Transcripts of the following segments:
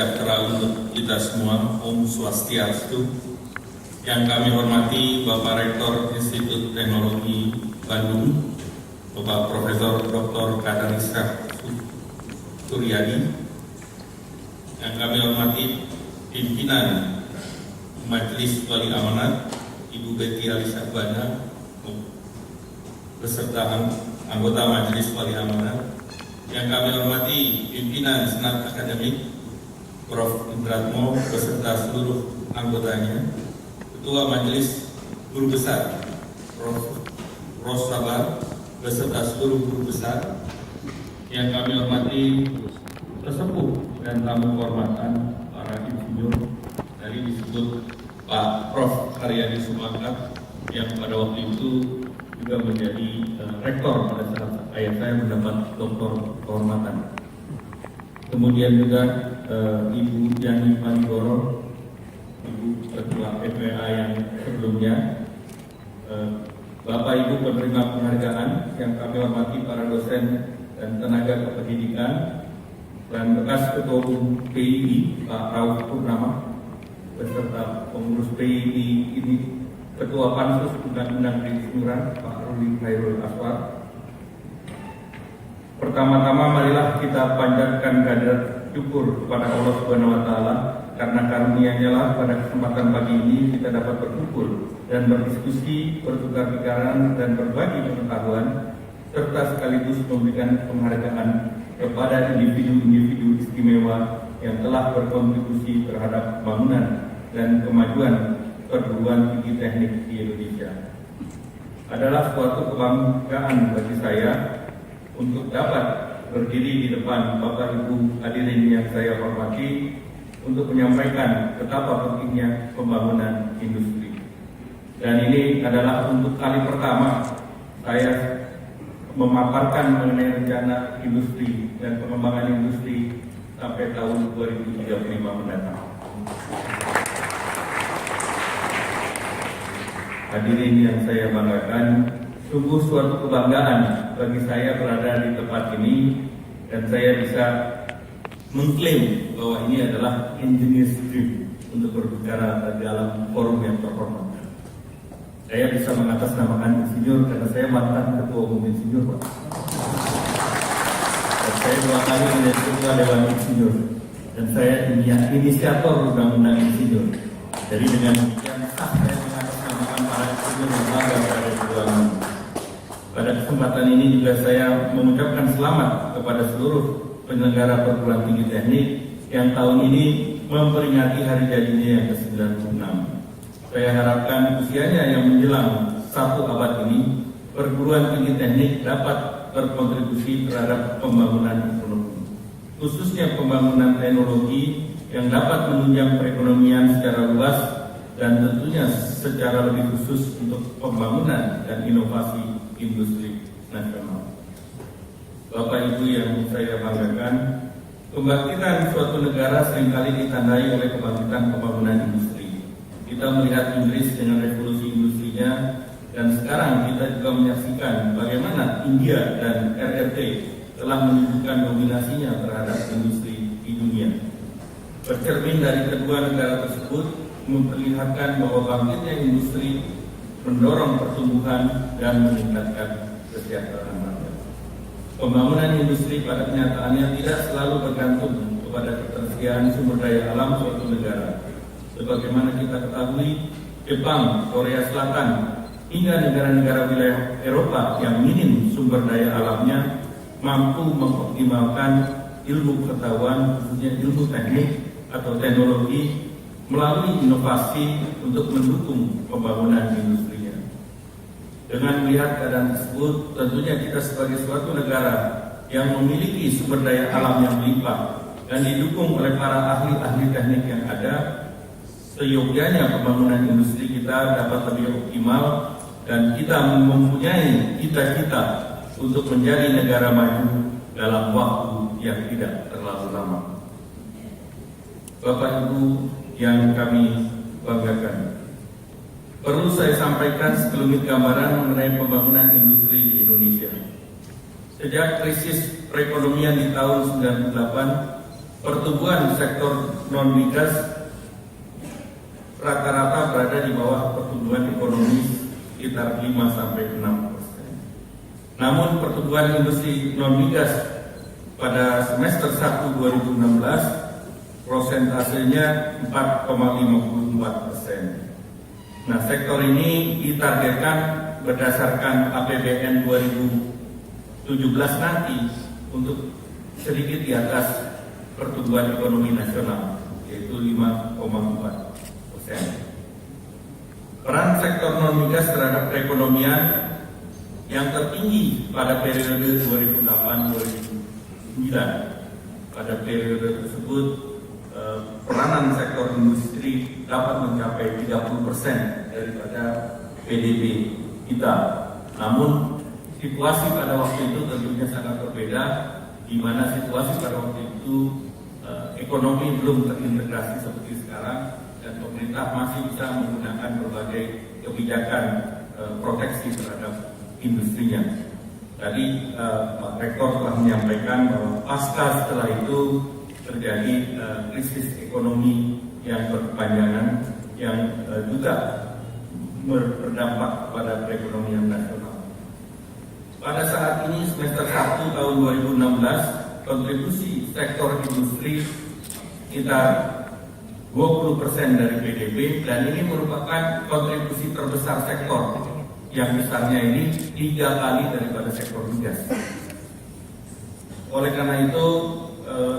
sejahtera untuk kita semua. Om Swastiastu. Yang kami hormati Bapak Rektor Institut Teknologi Bandung, Bapak Profesor Dr. Kadarisah Suryadi. Yang kami hormati pimpinan Majelis Wali Amanat, Ibu Betty Alisa Bana, beserta anggota Majelis Wali Amanat. Yang kami hormati pimpinan Senat Akademik, Prof. Indratmo beserta seluruh anggotanya, Ketua Majelis Guru Besar, Prof. Rosabar beserta seluruh guru besar. Yang kami hormati sesepuh dan tamu kehormatan para insinyur dari disebut Pak Prof. Haryadi Sumakar yang pada waktu itu juga menjadi rektor pada saat saya mendapat doktor kehormatan. Kemudian juga Ibu Yani Panigoro, Ibu Ketua FPA yang sebelumnya, Bapak Ibu penerima penghargaan yang kami hormati para dosen dan tenaga kependidikan, dan bekas Ketua Umum PII Pak Rauf Purnama beserta pengurus PII ini, Ketua Pansus Undang-Undang Pensiunan Pak Ruli Khairul Aswar. Pertama-tama marilah kita panjatkan kadar syukur kepada Allah Subhanahu wa taala karena karunia-Nya lah pada kesempatan pagi ini kita dapat berkumpul dan berdiskusi, bertukar pikiran dan berbagi pengetahuan serta sekaligus memberikan penghargaan kepada individu-individu istimewa yang telah berkontribusi terhadap pembangunan dan kemajuan perguruan tinggi teknik di Indonesia. Adalah suatu kebanggaan bagi saya untuk dapat berdiri di depan Bapak Ibu hadirin yang saya hormati untuk menyampaikan betapa pentingnya pembangunan industri. Dan ini adalah untuk kali pertama saya memaparkan mengenai rencana industri dan pengembangan industri sampai tahun 2035 mendatang. Hadirin yang saya banggakan, sungguh suatu kebanggaan bagi saya berada di tempat ini dan saya bisa mengklaim bahwa ini adalah engineer's dream untuk berbicara dalam forum yang terhormat. Saya bisa mengatasnamakan insinyur karena saya mantan Ketua Umum Insinyur, Pak. Dan saya 2 kali menjadi Ketua Dewan Insinyur dan saya inisiator Undang-Undang Insinyur. Jadi dengan demikian sah saya mengatasnamakan para insinyur yang bangga berada di dalam. Pada kesempatan ini juga saya mengucapkan selamat kepada seluruh penyelenggara perguruan tinggi teknik yang tahun ini memperingati hari jadinya yang ke-96. Saya harapkan usianya yang menjelang 1 abad ini, perguruan tinggi teknik dapat berkontribusi terhadap pembangunan ekonomi, khususnya pembangunan teknologi yang dapat menunjang perekonomian secara luas dan tentunya secara lebih khusus untuk pembangunan dan inovasi industri nasional. Bapak Ibu yang saya banggakan, kebangkitan suatu negara seringkali ditandai oleh kebangkitan pembangunan industri. Kita melihat Inggris dengan revolusi industrinya, dan sekarang kita juga menyaksikan bagaimana India dan RRT telah menunjukkan dominasinya terhadap industri di dunia. Bercermin dari kedua negara tersebut memperlihatkan bahwa bangkitnya industri mendorong pertumbuhan dan meningkatkan kesejahteraan rakyat. Pembangunan industri pada kenyataannya tidak selalu bergantung kepada ketersediaan sumber daya alam suatu negara. Sebagaimana kita ketahui, Jepang, Korea Selatan, hingga negara-negara wilayah Eropa yang minim sumber daya alamnya mampu mengoptimalkan ilmu pengetahuan, khususnya ilmu teknik atau teknologi, melalui inovasi untuk mendukung pembangunan industrinya. Dengan melihat keadaan tersebut, tentunya kita sebagai suatu negara yang memiliki sumber daya alam yang melimpah dan didukung oleh para ahli-ahli teknik yang ada, seyogyanya pembangunan industri kita dapat lebih optimal dan kita mempunyai cita-cita untuk menjadi negara maju dalam waktu yang tidak terlalu lama. Bapak Ibu yang kami banggakan, perlu saya sampaikan sekelumit gambaran mengenai pembangunan industri di Indonesia. Sejak krisis perekonomian di tahun 98, pertumbuhan sektor non migas rata-rata berada di bawah pertumbuhan ekonomi sekitar 5-6%. Namun pertumbuhan industri non migas pada semester 1 2016 prosentasenya 4,54%. Nah, sektor ini ditargetkan berdasarkan APBN 2017 nanti untuk sedikit di atas pertumbuhan ekonomi nasional, yaitu 5,4%. Peran sektor non migas terhadap perekonomian yang tertinggi pada periode 2008-2009. Pada periode tersebut peranan sektor industri dapat mencapai 30% daripada PDB kita. Namun situasi pada waktu itu tentunya sangat berbeda, di mana situasi pada waktu itu ekonomi belum terintegrasi seperti sekarang dan pemerintah masih bisa menggunakan berbagai kebijakan proteksi terhadap industrinya. Tadi Pak Rektor telah menyampaikan bahwa pasca setelah itu terjadi krisis ekonomi yang berkepanjangan yang juga berdampak pada perekonomian nasional. Pada saat ini semester 1 tahun 2016 kontribusi sektor industri sekitar 20% dari PDB dan ini merupakan kontribusi terbesar sektor yang besarnya ini 3 kali daripada sektor migas. Oleh karena itu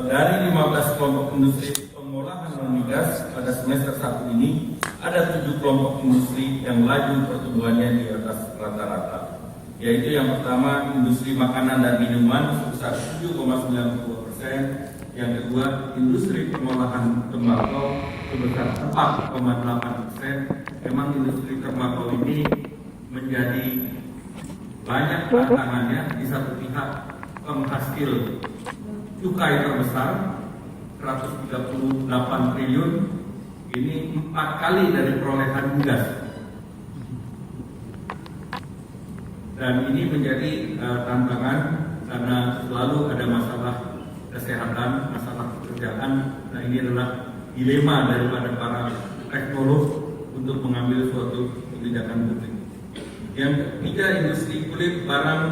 dari 15 kelompok industri pengolahan non migas pada semester 1 ini ada 7 kelompok industri yang laju pertumbuhannya di atas rata-rata, yaitu yang pertama industri makanan dan minuman sebesar 7,92%, yang kedua industri pengolahan tembakau sebesar 4,8%. Memang industri tembakau ini menjadi banyak tantangannya. Di satu pihak penghasil cukai terbesar 138 triliun, ini 4 kali dari perolehan migas, dan ini menjadi tantangan karena selalu ada masalah kesehatan, masalah pekerjaan. Nah, ini adalah dilema daripada para teknolog untuk mengambil suatu kebijakan publik. Yang ketiga, industri kulit, barang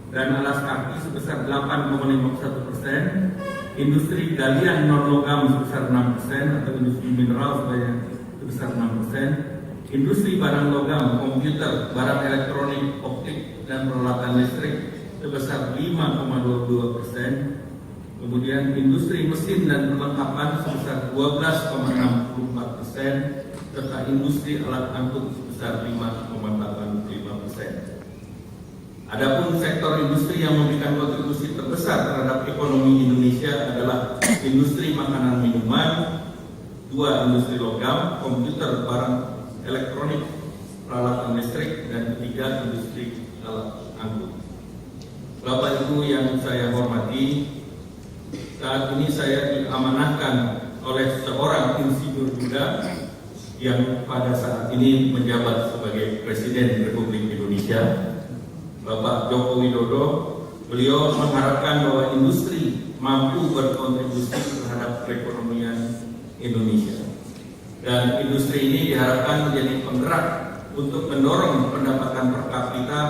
dan alas kaki sebesar 8,51%, industri galian non logam sebesar 6%, atau industri mineral sebesar 6%, industri barang logam, komputer, barang elektronik, optik dan peralatan listrik sebesar 5,22%, kemudian industri mesin dan perlengkapan sebesar 12,64%, serta industri alat angkut sebesar 5,85%. Adapun sektor industri yang memberikan kontribusi terbesar terhadap ekonomi Indonesia adalah industri makanan minuman, 2 industri logam, komputer, barang elektronik, peralatan listrik, dan 3 industri alat angkut. Bapak Ibu yang saya hormati, saat ini saya diamanahkan oleh seorang insinyur muda yang pada saat ini menjabat sebagai Presiden Republik Indonesia, Bapak Joko Widodo. Beliau mengharapkan bahwa industri mampu berkontribusi terhadap perekonomian Indonesia, dan industri ini diharapkan menjadi penggerak untuk mendorong pendapatan per kapita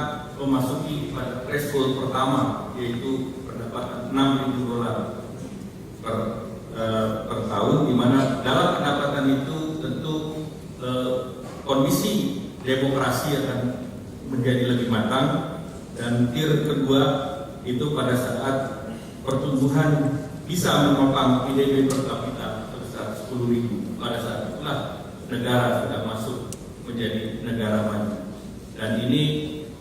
memasuki pada threshold pertama, yaitu pendapatan $6.000 per tahun, di mana dalam pendapatan itu tentu kondisi demokrasi akan menjadi lebih matang. Dan tier kedua itu pada saat pertumbuhan bisa menopang PDB per kapita sebesar 10.000. Pada saat itulah negara sudah masuk menjadi negara maju. Dan ini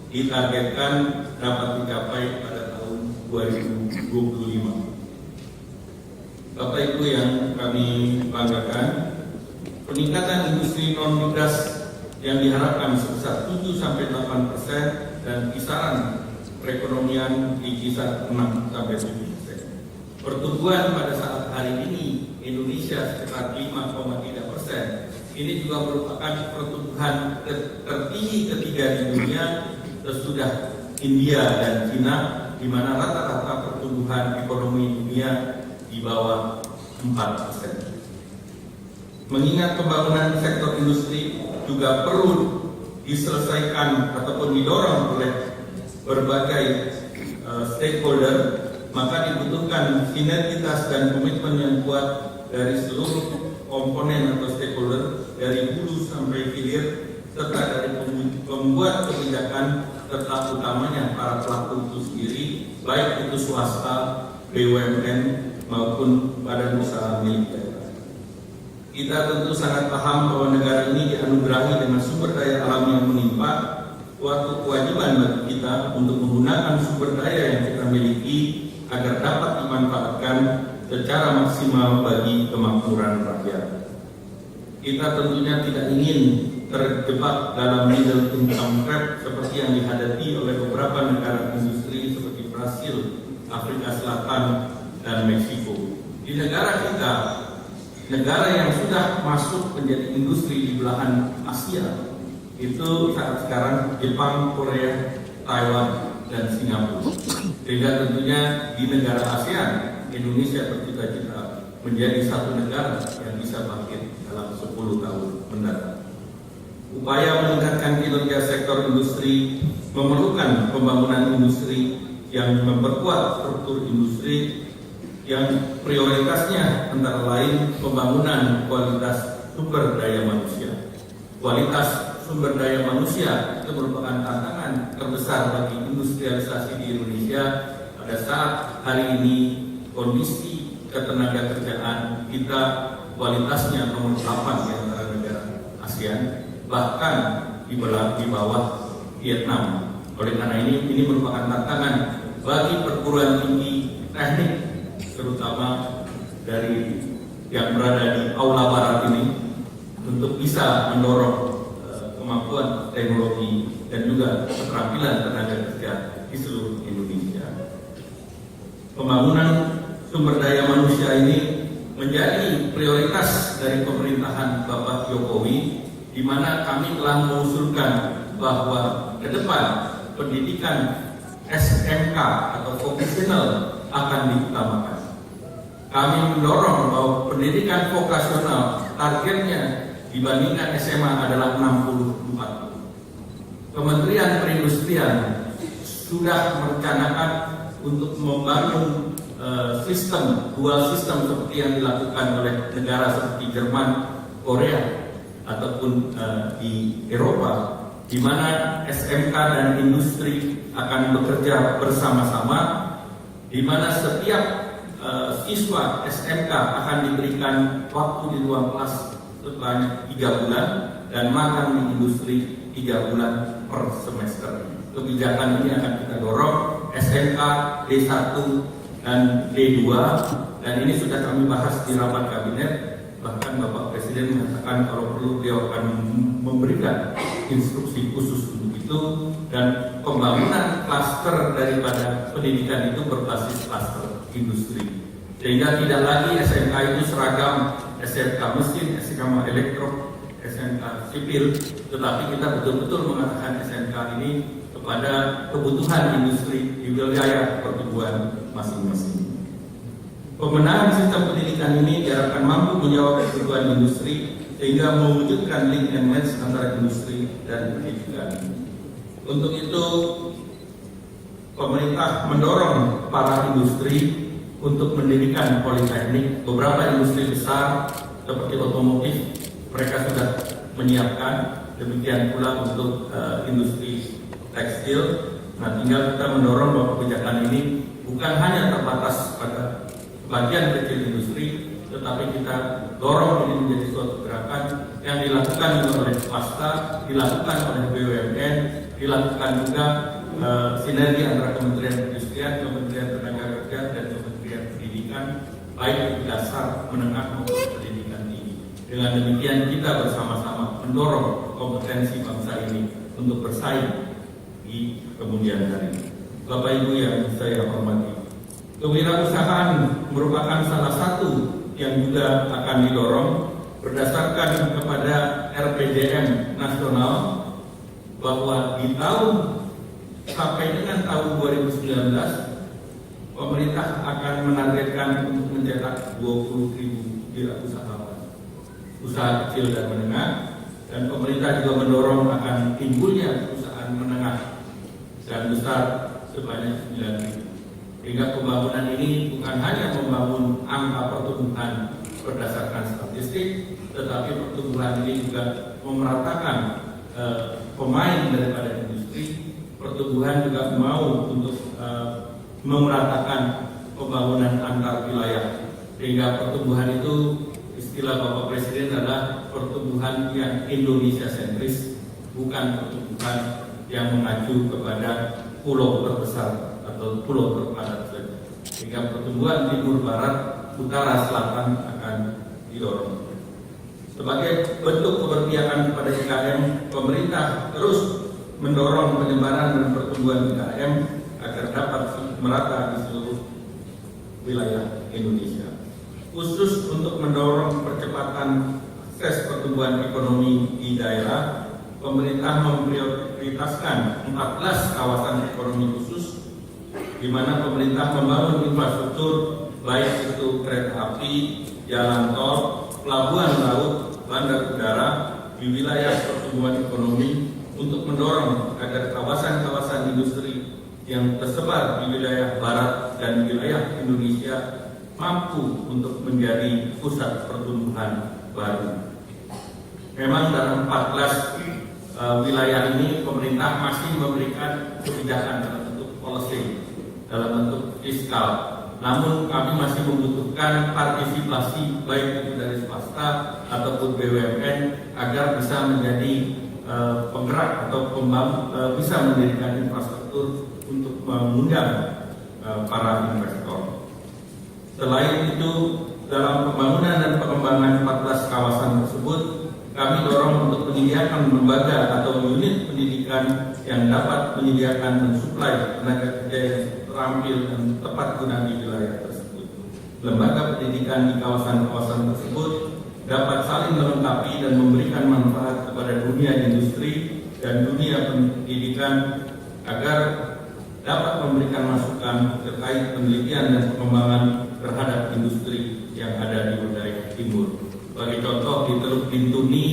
ditargetkan dapat dicapai pada tahun 2025. Bapak Ibu yang kami banggakan, peningkatan industri non migas yang diharapkan sebesar 7-8% dan kisaran perekonomian di kisar 6-7%. Pertumbuhan pada saat hari ini Indonesia sekitar 5,3%. Ini juga merupakan pertumbuhan tertinggi ketiga di dunia sesudah India dan China, di mana rata-rata pertumbuhan ekonomi dunia di di bawah 4%. Mengingat pembangunan sektor industri juga perlu diselesaikan ataupun didorong oleh berbagai stakeholder, maka dibutuhkan sinergitas dan komitmen yang kuat dari seluruh komponen atau stakeholder dari hulu sampai hilir, serta dari pembuat kebijakan serta utamanya para pelaku itu sendiri, baik itu swasta, BUMN maupun badan usaha milik daerah. Kita tentu sangat paham bahwa negara ini dianugerahi dengan sumber daya alam yang melimpah. Suatu kewajiban bagi kita untuk menggunakan sumber daya yang kita miliki agar dapat dimanfaatkan secara maksimal bagi kemakmuran rakyat. Kita tentunya tidak ingin terjebak dalam middle income trap seperti yang dihadapi oleh beberapa negara industri seperti Brasil, Afrika Selatan, dan Meksiko. Di negara kita, negara yang sudah masuk menjadi industri di belahan Asia itu saat sekarang Jepang, Korea, Taiwan, dan Singapura. Sehingga tentunya di negara ASEAN, Indonesia bercita-cita menjadi satu negara yang bisa bangkit dalam 10 tahun mendatang. Upaya meningkatkan kinerja sektor industri memerlukan pembangunan industri yang memperkuat struktur industri yang prioritasnya antara lain pembangunan kualitas sumber daya manusia. Kualitas sumber daya manusia itu merupakan tantangan terbesar bagi industrialisasi di Indonesia pada saat hari ini kondisi ketenaga kerjaan kita kualitasnya nomor 8 di antara negara ASEAN, bahkan di bawah Vietnam. Oleh karena ini merupakan tantangan bagi perguruan tinggi teknik, terutama dari yang berada di Aula Barat ini, untuk bisa mendorong kemampuan teknologi dan juga keterampilan tenaga kerja di seluruh Indonesia. Pembangunan sumber daya manusia ini menjadi prioritas dari pemerintahan Bapak Jokowi, di mana kami telah mengusulkan bahwa ke depan pendidikan SMK atau vocational akan diutamakan. Kami mendorong bahwa pendidikan vokasional targetnya dibandingkan SMA adalah 60-40. Kementerian Perindustrian sudah merencanakan untuk membangun dual sistem seperti yang dilakukan oleh negara seperti Jerman, Korea, ataupun di Eropa, di mana SMK dan industri akan bekerja bersama-sama, di mana setiap siswa SMK akan diberikan waktu di ruang kelas sebanyak 3 bulan dan makan di industri 3 bulan per semester. Kebijakan ini akan kita dorong SMK D1 dan D2, dan ini sudah kami bahas di rapat kabinet. Bahkan Bapak Presiden mengatakan kalau perlu beliau akan memberikan instruksi khusus untuk itu, dan pembangunan klaster daripada pendidikan itu berbasis klaster industri, sehingga tidak lagi SMK itu seragam SMK mesin, SMK elektro, SMK sipil, tetapi kita betul-betul mengatakan SMK ini kepada kebutuhan industri di wilayah pertumbuhan masing-masing. Pembenahan sistem pendidikan ini diharapkan mampu menjawab kebutuhan industri sehingga mewujudkan link and match antara industri dan pendidikan. Untuk itu, pemerintah mendorong para industri untuk mendirikan politeknik. Beberapa industri besar seperti otomotif mereka sudah menyiapkan, demikian pula untuk industri tekstil. Nah, tinggal kita mendorong bahwa kebijakan ini bukan hanya terbatas pada bagian kecil industri, tetapi kita dorong ini menjadi suatu gerakan yang dilakukan juga oleh swasta, dilakukan oleh BUMN, dilakukan juga sinergi antara Kementerian Perindustrian, Kementerian Tenaga Kerja, dan Kementerian Pendidikan, baik di dasar, menengah maupun pendidikan tinggi. Dengan demikian kita bersama-sama mendorong kompetensi bangsa ini untuk bersaing di kemudian hari. Bapak Ibu yang saya hormati, kewirausahaan merupakan salah satu yang juga akan didorong berdasarkan kepada RPJM nasional, bahwa di tahun sampai dengan tahun 2019 pemerintah akan menargetkan untuk mencetak 20.000 wirausahawan usaha kecil dan menengah, dan pemerintah juga mendorong akan timbulnya perusahaan menengah dan besar sebanyak 9.000. Sehingga pembangunan ini bukan hanya membangun angka pertumbuhan berdasarkan statistik, tetapi pertumbuhan ini juga memeratakan pemain daripada industri. Pertumbuhan juga mau untuk memeratakan pembangunan antar wilayah, sehingga pertumbuhan itu istilah Bapak Presiden adalah pertumbuhan yang Indonesia sentris, bukan pertumbuhan yang mengacu kepada pulau terbesar atau pulau terpadat saja. Sehingga pertumbuhan timur, barat, utara, selatan akan didorong. Sebagai bentuk keberpihakan kepada IKM, pemerintah terus mendorong penyebaran dan pertumbuhan IKM agar dapat merata di seluruh wilayah Indonesia. Khusus untuk mendorong percepatan akses pertumbuhan ekonomi di daerah, pemerintah memprioritaskan 14 kawasan ekonomi khusus, di mana pemerintah membangun infrastruktur baik itu kereta api, jalan tol, pelabuhan laut, bandar udara di wilayah pertumbuhan ekonomi, untuk mendorong agar kawasan-kawasan industri yang tersebar di wilayah barat dan wilayah Indonesia mampu untuk menjadi pusat pertumbuhan baru. Memang dalam 14 wilayah ini pemerintah masih memberikan kebijakan dalam bentuk policy, dalam bentuk fiskal. Namun kami masih membutuhkan partisipasi baik itu dari swasta ataupun BUMN agar bisa menjadi penggerak atau bisa mendirikan infrastruktur untuk mengundang para investor. Selain itu, dalam pembangunan dan pengembangan 14 kawasan tersebut, kami dorong untuk menyediakan lembaga atau unit pendidikan yang dapat menyediakan mensuplai tenaga kerja yang terampil dan tepat guna di wilayah tersebut. Lembaga pendidikan di kawasan-kawasan tersebut dapat saling melengkapi dan memberikan manfaat kepada dunia industri dan dunia pendidikan agar dapat memberikan masukan terkait penelitian dan pengembangan terhadap industri yang ada di wilayah timur. Sebagai contoh, di Teluk Bintuni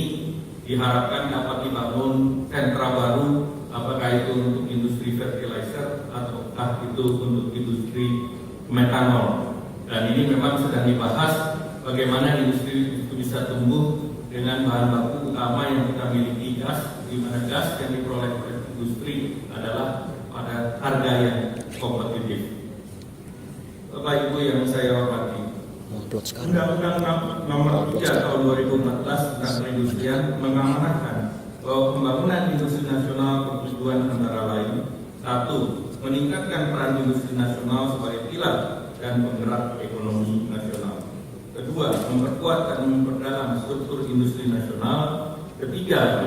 diharapkan dapat dibangun sentra baru, apakah itu untuk industri fertilizer ataukah itu untuk industri metanol. Dan ini memang sedang dibahas bagaimana industri itu bisa tumbuh dengan bahan baku utama yang kita miliki, gas, di mana gas yang diperoleh oleh industri adalah pada harga yang kompetitif. Bapak Ibu yang saya hormati, Undang-Undang Nomor 3 Tahun 2014 tentang perindustrian mengamanatkan bahwa pembangunan industri nasional bertujuan antara lain: 1. Meningkatkan peran industri nasional sebagai pilar dan penggerak ekonomi nasional. 2. Memperkuat dan memperdalam struktur industri nasional. 3.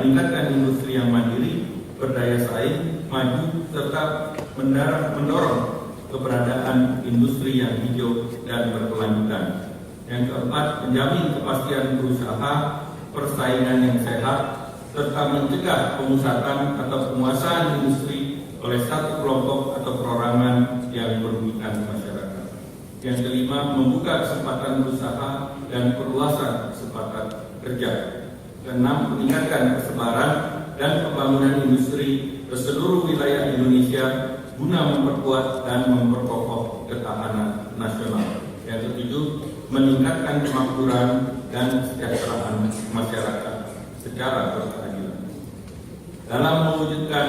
Meningkatkan industri yang mandiri, berdaya saing, maju, serta mendorong keberadaan industri yang hijau dan berkelanjutan. Yang keempat, menjamin kepastian berusaha, persaingan yang sehat, serta mencegah pemusatan atau penguasaan industri oleh satu kelompok atau perorangan yang merugikan masyarakat. Yang kelima, membuka kesempatan berusaha dan perluasan kesempatan kerja. Keenam, meningkatkan kesebaran dan pembangunan industri ke seluruh wilayah Indonesia guna memperkuat dan memperkokoh ketahanan nasional. Yang ketujuh, meningkatkan kemakmuran dan kesejahteraan masyarakat secara berkeadilan. Dalam mewujudkan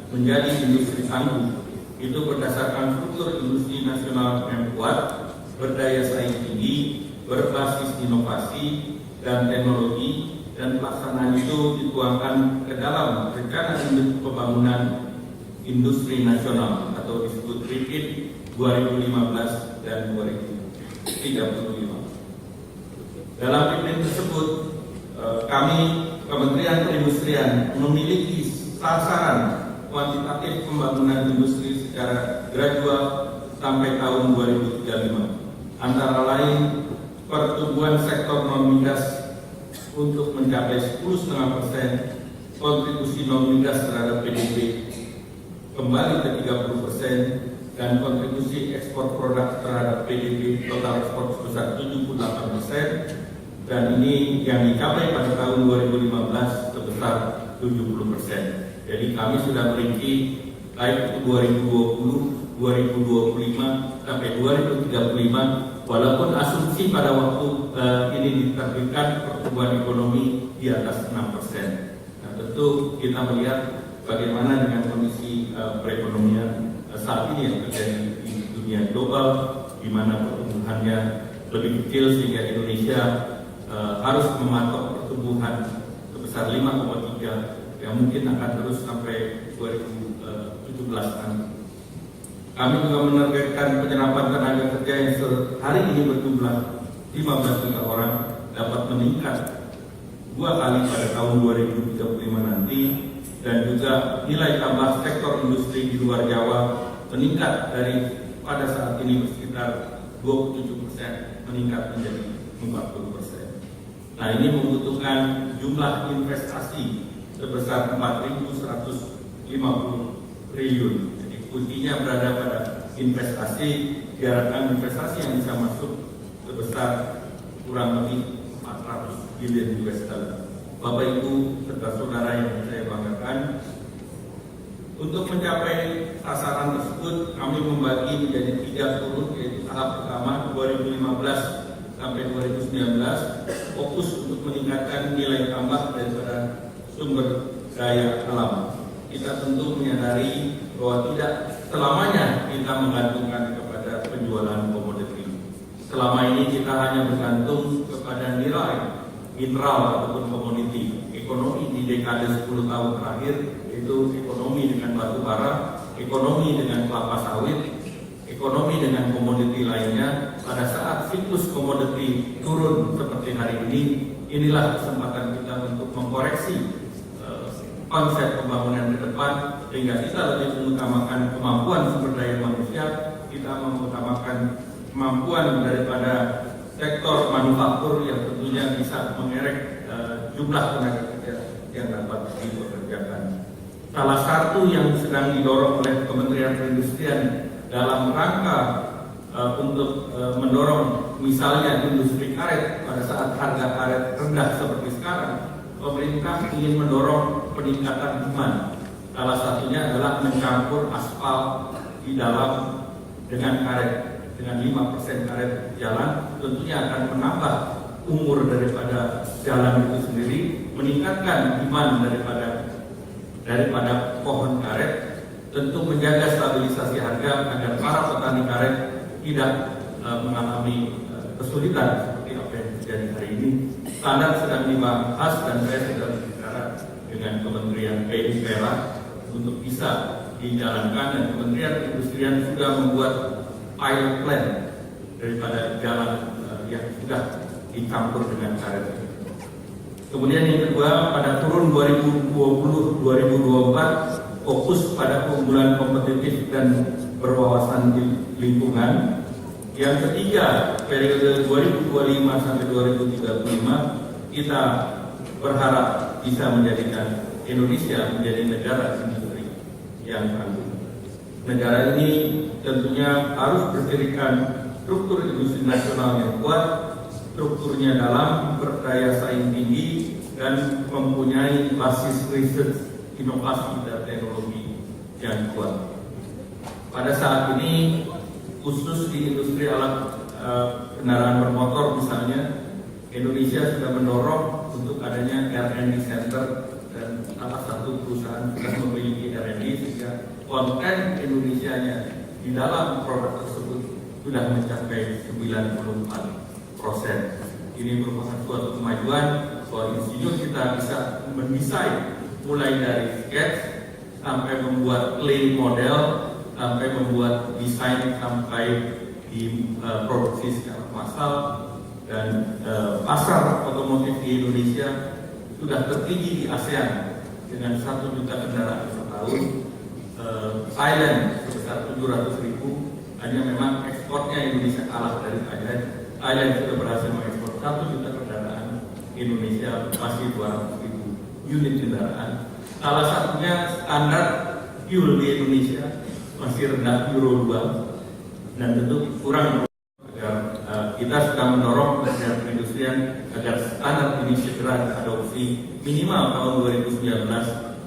menjadi industri tangguh, itu berdasarkan struktur industri nasional yang kuat, berdaya saing tinggi, berbasis inovasi dan teknologi, dan pelaksanaan itu dituangkan ke dalam rencana pembangunan industri nasional atau disebut RIPIN 2015 dan 2035. Dalam RIPIN tersebut, kami Kementerian Perindustrian memiliki sasaran kuantitatif pembangunan industri secara gradual sampai tahun 2035. Antara lain, pertumbuhan sektor non-migas untuk mencapai 10,5%, kontribusi non-migas terhadap PDB kembali ke 30%, dan kontribusi ekspor produk terhadap PDB total ekspor sebesar 78%, dan ini yang dicapai pada tahun 2015 sebesar 70%. Jadi kami sudah merinci baik itu 2020, 2025 sampai 2035, walaupun asumsi pada waktu ini diterbitkan pertumbuhan ekonomi di atas 6%. Nah, tentu kita melihat bagaimana dengan kondisi perekonomian saat ini yang terjadi di dunia global, di mana pertumbuhannya lebih kecil sehingga Indonesia harus mematok pertumbuhan sebesar 5,3 yang mungkin akan terus sampai 2017 nanti. Kami juga menargetkan penyerapan tenaga kerja yang hari ini berjumlah 15 juta orang dapat meningkat 2 kali pada tahun 2035 nanti, dan juga nilai tambah sektor industri di luar Jawa meningkat dari pada saat ini sekitar 27% meningkat menjadi 40%. Nah, ini membutuhkan jumlah investasi sebesar 4.150 triliun. Jadi kuncinya berada pada investasi. Diharapkan investasi yang bisa masuk sebesar kurang lebih 400 billion US dollar. Bapak Ibu serta saudara yang saya banggakan, untuk mencapai sasaran tersebut kami membagi menjadi 3 turun, yaitu tahap pertama 2015 sampai 2019 fokus untuk meningkatkan nilai tambah daripada sumber daya alam. Kita tentu menyadari bahwa tidak selamanya kita menggantungkan kepada penjualan komoditi. Selama ini kita hanya bergantung kepada nilai mineral ataupun komoditi. Ekonomi di dekade 10 tahun terakhir yaitu ekonomi dengan batu bara, ekonomi dengan kelapa sawit, ekonomi dengan komoditi lainnya. Pada saat siklus komoditi turun seperti hari ini, inilah kesempatan kita untuk mengkoreksi konsep pembangunan ke depan, sehingga kita lebih mengutamakan kemampuan sumber daya manusia, kita mengutamakan kemampuan daripada sektor manufaktur yang tentunya bisa mengerek jumlah tenaga kerja yang dapat dipekerjakan. Salah satu yang sedang didorong oleh Kementerian Perindustrian dalam rangka untuk mendorong misalnya industri karet pada saat harga karet rendah seperti sekarang, pemerintah ingin mendorong peningkatan demand. Salah satunya adalah mencampur aspal di dalam dengan karet. Dengan 5% karet jalan tentunya akan menambah umur daripada jalan itu sendiri, meningkatkan demand daripada pohon karet, tentu menjaga stabilisasi harga agar para petani karet tidak mengalami kesulitan seperti apa yang terjadi hari ini. Standar sedang dibahas dan saya sudah berbicara dengan Kementerian PUPR untuk bisa dijalankan, dan Kementerian Perindustrian sudah membuat pilot plan daripada jalan yang sudah dicampur dengan karet. Kemudian yang kedua, pada turun 2020-2024 fokus pada keunggulan kompetitif dan berwawasan lingkungan. Yang ketiga, periode 2025 sampai 2035 kita berharap bisa menjadikan Indonesia menjadi negara industri yang tangguh. Negara ini tentunya harus berdirikan struktur industri nasional yang kuat, strukturnya dalam, berdaya saing tinggi, dan mempunyai basis riset, inovasi, dan teknologi yang kuat. Pada saat ini, khusus di industri alat kendaraan bermotor misalnya, Indonesia sudah mendorong untuk adanya R&D Center, dan salah satu perusahaan sudah memiliki R&D sehingga konten Indonesianya di dalam produk tersebut sudah mencapai 94%. Ini merupakan suatu kemajuan bahwa insinyur kita bisa mendesain mulai dari sketch sampai membuat clay model, sampai membuat desain sampai diproduksi secara massal, dan pasar otomotif di Indonesia sudah tertinggi di ASEAN dengan 1 juta kendaraan per tahun. Thailand sebesar 700.000, hanya memang ekspornya Indonesia kalah dari Thailand. Thailand sudah berhasil mengekspor 1 juta kendaraan, Indonesia masih 200.000 unit kendaraan. Salah satunya standar fuel di Indonesia masih rendah Euro 2 dan tentu kurang agar kita sedang mendorong agar perindustrian agar standar ini segera diadopsi minimal tahun 2019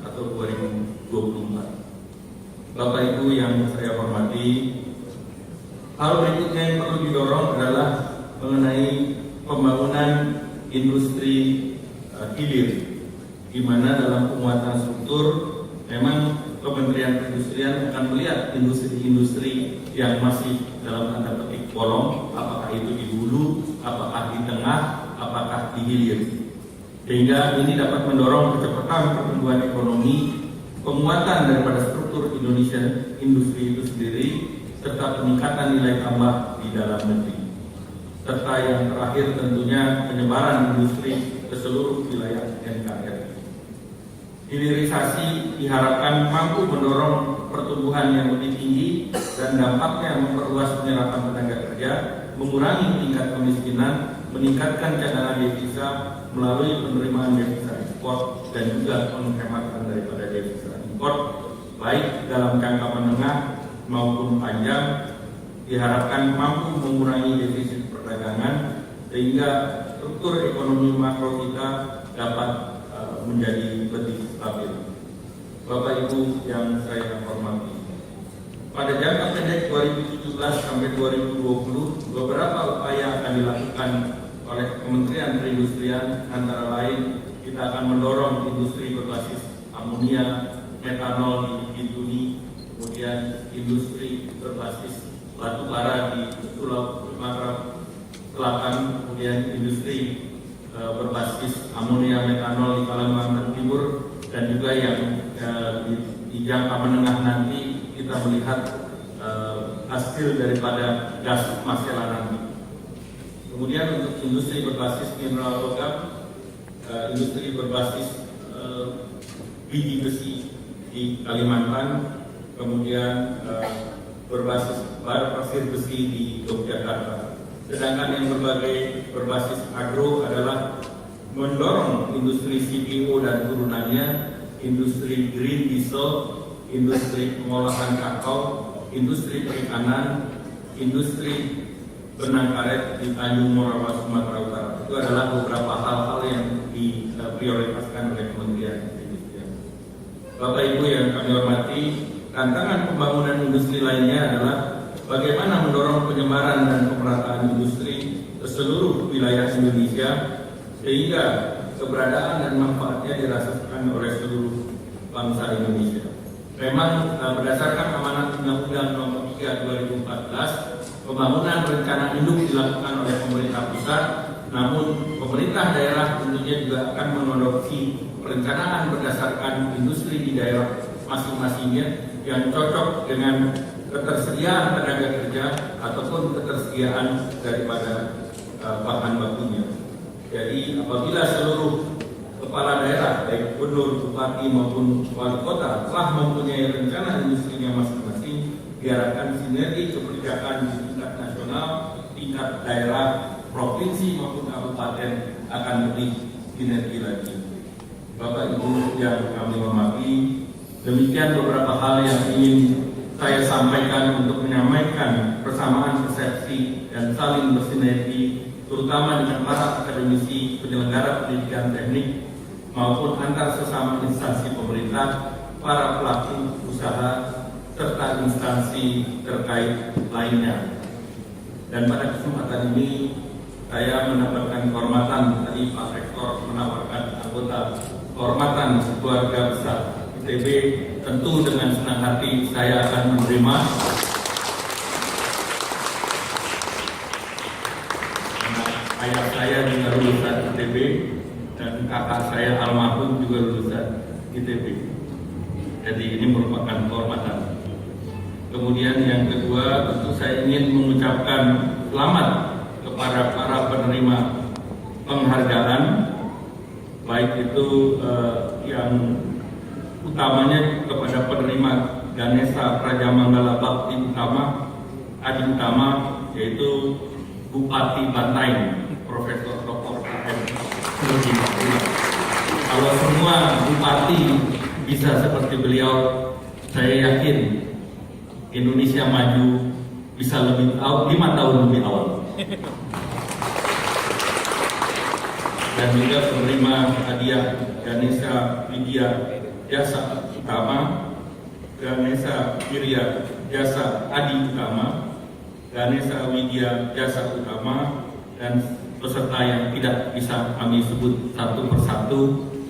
atau 2024. Bapak Ibu yang saya hormati, hal berikutnya yang perlu didorong adalah mengenai pembangunan industri hilir, di mana dalam penguatan struktur memang Kementerian Perindustrian akan melihat industri-industri yang masih dalam tanda petik bolong, apakah itu di hulu, apakah di tengah, apakah di hilir, sehingga ini dapat mendorong kecepatan pertumbuhan ekonomi, penguatan daripada struktur Indonesia industri itu sendiri, serta peningkatan nilai tambah di dalam negeri, serta yang terakhir tentunya penyebaran industri ke seluruh wilayah NKRI. Hilirisasi diharapkan mampu mendorong pertumbuhan yang lebih tinggi dan dampaknya memperluas penyerapan tenaga kerja, mengurangi tingkat kemiskinan, meningkatkan cadangan devisa melalui penerimaan devisa ekspor dan juga penghematan daripada devisa impor, baik dalam jangka menengah maupun panjang. Diharapkan mampu mengurangi defisit perdagangan sehingga struktur ekonomi makro kita dapat menjadi lebih stabil. Bapak Ibu yang saya hormati, pada jangka pendek 2017 sampai 2020 beberapa upaya akan dilakukan oleh Kementerian Perindustrian, antara lain kita akan mendorong industri berbasis amonia, metanol di Bintuni, kemudian industri berbasis batu bara di Pulau Sumatera Selatan, kemudian industri berbasis amonia metanol di Kalimantan Timur, dan juga yang di jangka menengah nanti kita melihat hasil daripada gas masela nanti. Kemudian untuk industri berbasis mineral logam, industri berbasis biji besi di Kalimantan, kemudian berbasis bara pasir besi di Yogyakarta. Sedangkan yang berbasis agro adalah mendorong industri CPO dan turunannya, industri green diesel, industri pengolahan kakao, industri perikanan, industri benang karet di Tanjung Morawa, Sumatera Utara. Itu adalah beberapa hal-hal yang diprioritaskan oleh Kementerian Perindustrian. Bapak Ibu yang kami hormati, tantangan pembangunan industri lainnya adalah bagaimana mendorong penyebaran dan pemerataan industri ke seluruh wilayah Indonesia sehingga keberadaan dan manfaatnya dirasakan oleh seluruh bangsa Indonesia. Memang berdasarkan amanat Undang-Undang Nomor 3 2014, pembangunan rencana induk dilakukan oleh pemerintah pusat, namun pemerintah daerah tentunya juga akan mengadopsi perencanaan berdasarkan industri di daerah masing-masingnya yang cocok dengan ketersediaan tenaga kerja ataupun ketersediaan daripada bahan bakunya. Jadi apabila seluruh kepala daerah, baik gubernur, bupati maupun wali kota telah mempunyai rencana industrinya masing-masing, diharapkan sinergi kebijakan di tingkat nasional, tingkat daerah, provinsi maupun kabupaten akan lebih sinergi lagi. Bapak Ibu yang kami hormati, demikian beberapa hal yang ingin saya sampaikan untuk menyampaikan persamaan persepsi dan saling bersinergi, terutama dengan para akademisi penyelenggara pendidikan teknik maupun antar sesama instansi pemerintah, para pelaku usaha, serta instansi terkait lainnya. Dan pada kesempatan ini saya mendapatkan kehormatan, tadi Pak Rektor menawarkan anggota kehormatan keluarga besar ITB, tentu dengan senang hati saya akan menerima. Ayah saya juga lulusan ITB dan kakak saya almarhum juga lulusan ITB. Jadi ini merupakan kehormatan. Kemudian yang kedua, tentu saya ingin mengucapkan selamat kepada para penerima penghargaan, baik itu yang utamanya kepada penerima Ganesha Prajamanggala Bakti Utama, Adi Utama, yaitu Bupati Bantaeng, Profesor Dr. KM. Kalau semua bupati bisa seperti beliau, saya yakin Indonesia maju bisa lebih 5 tahun lebih awal. Dan juga penerima hadiah Ganesha Widya Jasa Utama, Ganesha Wirya Jasa Adi Utama, Ganesha Widya Jasa Utama, dan peserta yang tidak bisa kami sebut satu persatu,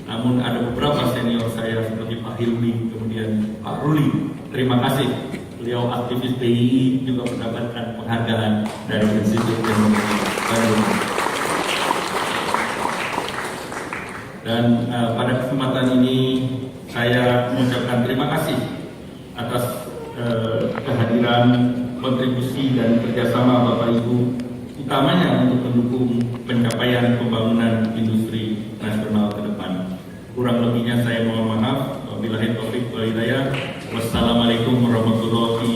namun ada beberapa senior saya seperti Pak Hilmi, kemudian Pak Ruli. Terima kasih. Beliau aktivis PII juga mendapatkan penghargaan dari Institut Teknologi Bandung. Dan pada kesempatan ini saya mengucapkan terima kasih atas kehadiran, kontribusi dan kerjasama Bapak Ibu, utamanya untuk mendukung pencapaian pembangunan industri nasional ke depan. Kurang lebihnya saya mohon maaf. Wabillahi taufiq wal hidayah. Wassalamualaikum warahmatullahi